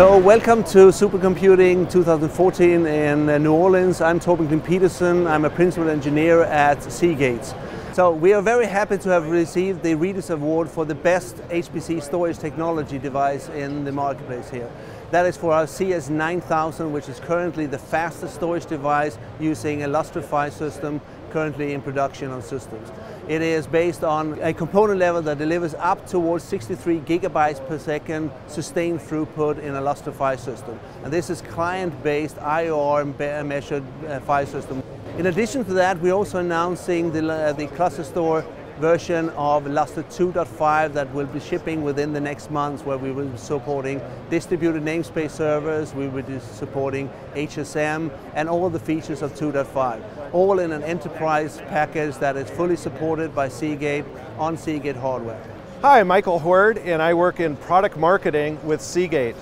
So welcome to Supercomputing 2014 in New Orleans. I'm Torben Peterson. I'm a principal engineer at Seagate. So we are very happy to have received the Readers Award for the best HPC storage technology device in the marketplace here. That is for our CS9000, which is currently the fastest storage device using a Lustrify system currently in production on systems. It is based on a component level that delivers up towards 63 gigabytes per second sustained throughput in a Lustrify system. And this is client-based IOR measured file system. In addition to that, we're also announcing the cluster store version of Lustre 2.5 that will be shipping within the next months, where we will be supporting distributed namespace servers, we will be supporting HSM and all the features of 2.5, all in an enterprise package that is fully supported by Seagate on Seagate hardware. Hi, I'm Michael Hord, and I work in product marketing with Seagate.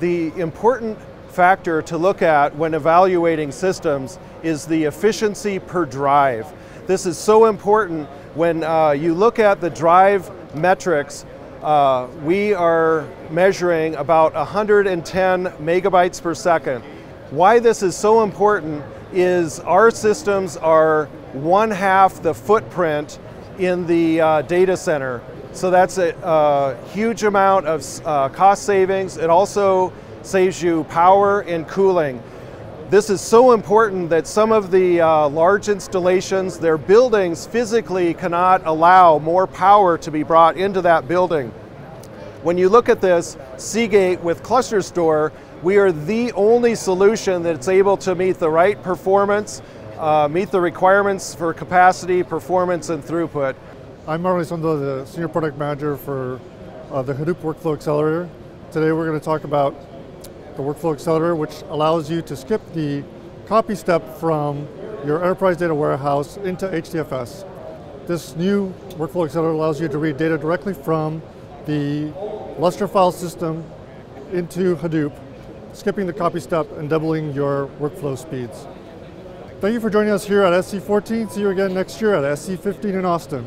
The important factor to look at when evaluating systems is the efficiency per drive. This is so important. When you look at the drive metrics, we are measuring about 110 megabytes per second. Why this is so important is our systems are 1/2 the footprint in the data center. So that's a huge amount of cost savings. It also saves you power and cooling. This is so important that some of the large installations, their buildings physically cannot allow more power to be brought into that building. When you look at this, Seagate with ClusterStor, we are the only solution that's able to meet the right performance, meet the requirements for capacity, performance, and throughput. I'm Marley Sondo, the Senior Product Manager for the Hadoop Workflow Accelerator. Today we're going to talk about the Workflow Accelerator, which allows you to skip the copy step from your enterprise data warehouse into HDFS. This new Workflow Accelerator allows you to read data directly from the Lustre file system into Hadoop, skipping the copy step and doubling your workflow speeds. Thank you for joining us here at SC14. See you again next year at SC15 in Austin.